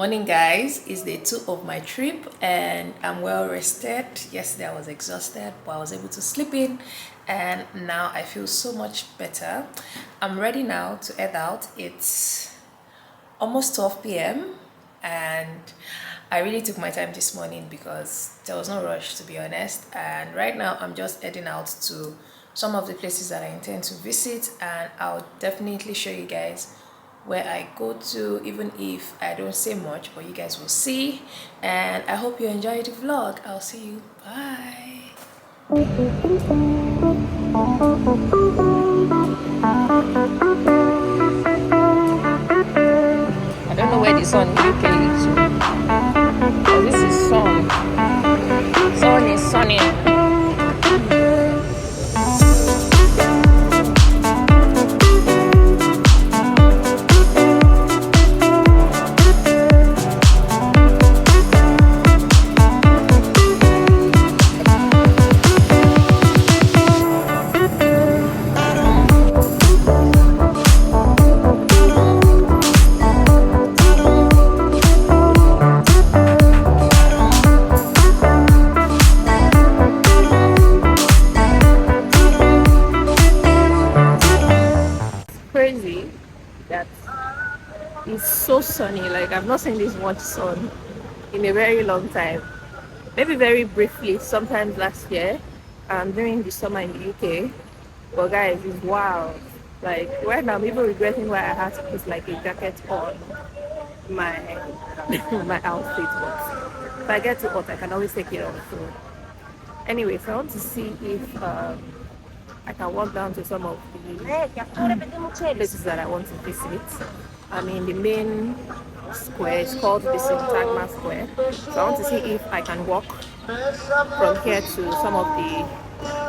Morning, guys. It's day 2 of my trip, and I'm well rested. Yesterday I was exhausted, but I was able to sleep in, and now I feel so much better. I'm ready now to head out. It's almost 12 p.m. and I really took my time this morning because there was no rush, to be honest. And right now I'm just heading out to some of the places that I intend to visit, and I'll definitely show you guys where I go to, even if I don't say much, but you guys will see. And I hope you enjoy the vlog. I'll see you. Bye. I don't know where the sun in UK is. Oh, this is sun. Sun is sunny. Crazy that it's so sunny. Like, I've not seen this much sun in a very long time. Maybe very briefly sometimes last year during the summer in the UK, but guys, it's wild. Like, right now I'm even regretting why I had to put like a jacket on my my outfit, but if I get too hot I can always take it off. So anyway, so I want to see if I can walk down to some of the places that I want to visit. I mean, the main square is called the Syntagma Square. So I want to see if I can walk from here to some of the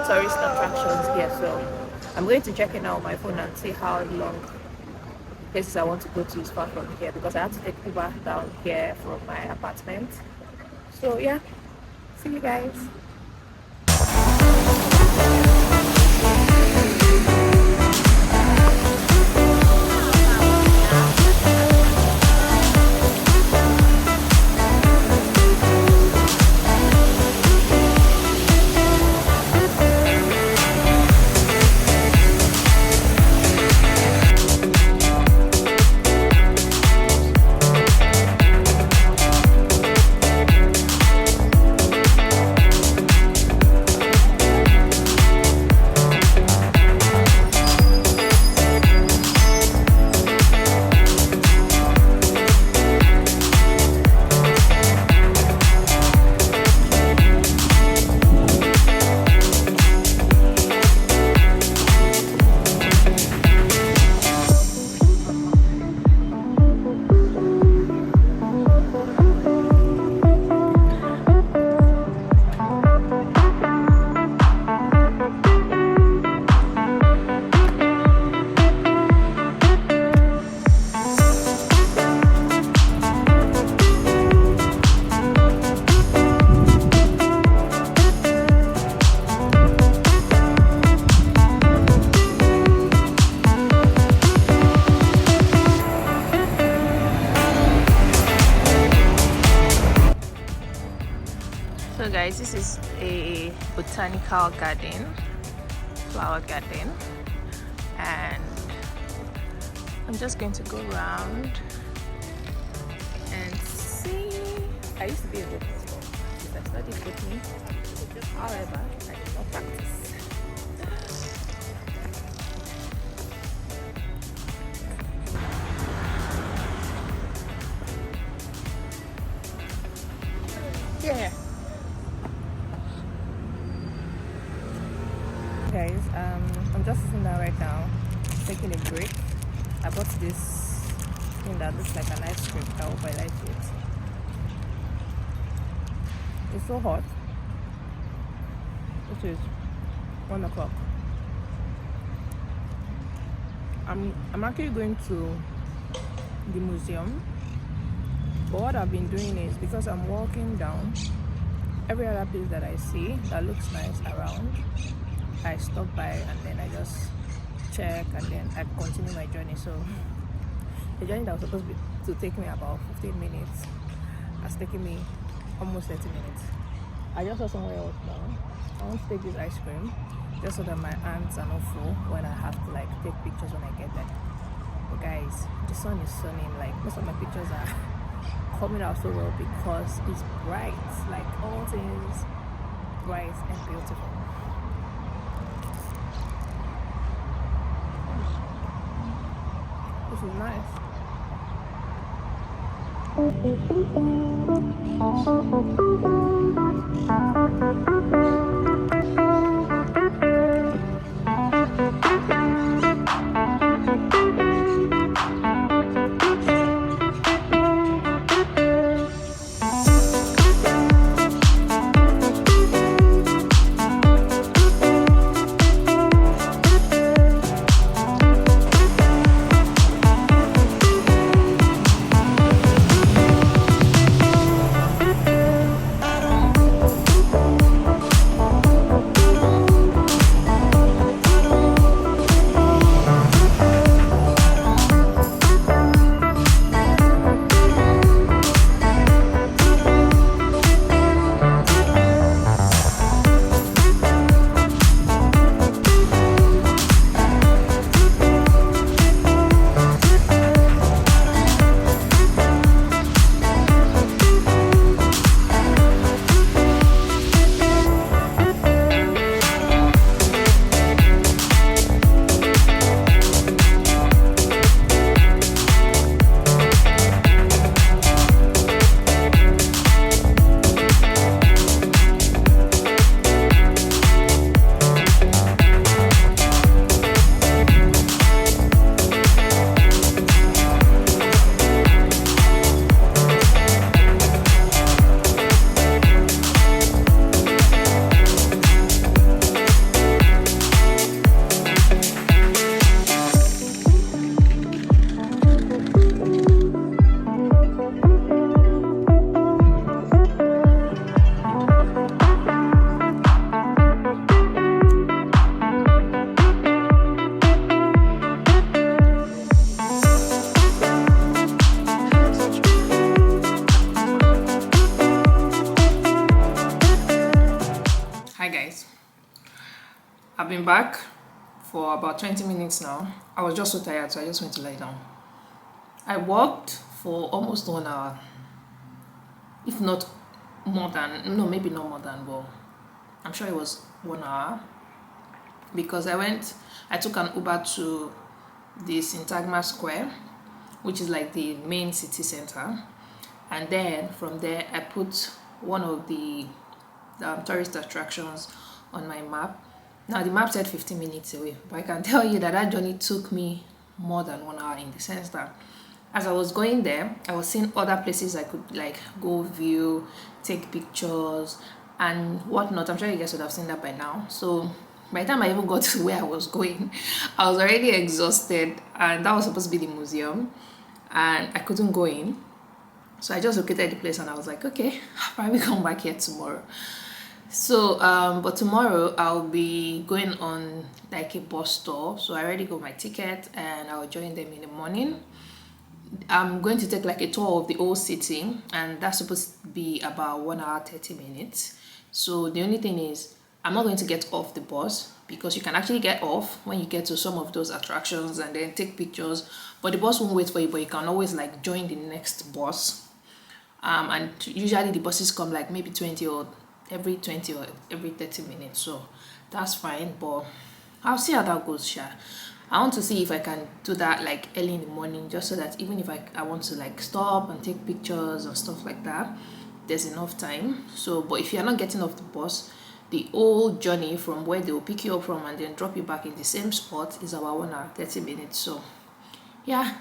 tourist attractions here. So I'm going to check it out on my phone and see how long places I want to go to is far from here, because I have to take Uber down here from my apartment. So yeah, see you guys. So guys, this is a botanical garden, flower garden, and I'm just going to go around and see. I used to be a botanist, I studied botany, however I did not practice. Yeah. Guys, I'm just sitting down right now, taking a break. I bought this thing that looks like an ice cream. I hope I like it. It's so hot. It is 1 o'clock. I'm actually going to the museum, but what I've been doing is, because I'm walking down, every other place that I see that looks nice around, I stop by and then I just check and then I continue my journey. So A journey that was supposed to take me about 15 minutes has taken me almost 30 minutes. I just saw somewhere else now. I want to take this ice cream just so that my hands are not full when I have to like take pictures when I get there. But guys, the sun is sunny. Like most of my pictures are coming out so well because it's bright. Like all things bright and beautiful. This is nice. Hi guys, I've been back for about 20 minutes now. I was just so tired, so I just went to lie down. I walked for almost 1 hour, if not more than, no, maybe not more than, but I'm sure it was 1 hour, because I took an Uber to the Syntagma Square, which is like the main city center, and then from there I put one of the tourist attractions on my map. Now the map said 15 minutes away, but I can tell you that that journey took me more than 1 hour, in the sense that as I was going there, I was seeing other places I could like go view, take pictures and whatnot. I'm sure you guys would have seen that by now. So by the time I even got to where I was going, I was already exhausted, and that was supposed to be the museum, and I couldn't go in. So I just located the place and I was like, okay, I'll probably come back here tomorrow. So but tomorrow I'll be going on like a bus tour, so I already got my ticket and I'll join them in the morning. I'm going to take like a tour of the old city, and that's supposed to be about 1 hour 30 minutes. So the only thing is I'm not going to get off the bus, because you can actually get off when you get to some of those attractions and then take pictures, but the bus won't wait for you, but you can always like join the next bus. And usually the buses come like maybe 20 or every 20 or every 30 minutes, so that's fine, but I'll see how that goes. I want to see if I can do that like early in the morning, just so that even if I want to like stop and take pictures or stuff like that, there's enough time. So but if you're not getting off the bus, the whole journey from where they will pick you up from and then drop you back in the same spot is about 1 hour 30 minutes. So yeah,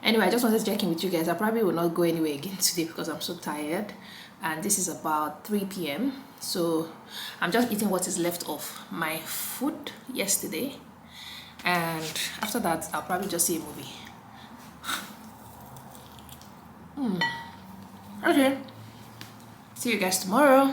anyway, I just wanted to check in with you guys. I probably will not go anywhere again today because I'm so tired, and this is about 3 p.m. so I'm just eating what is left of my food yesterday, and after that I'll probably just see a movie. Okay, see you guys tomorrow.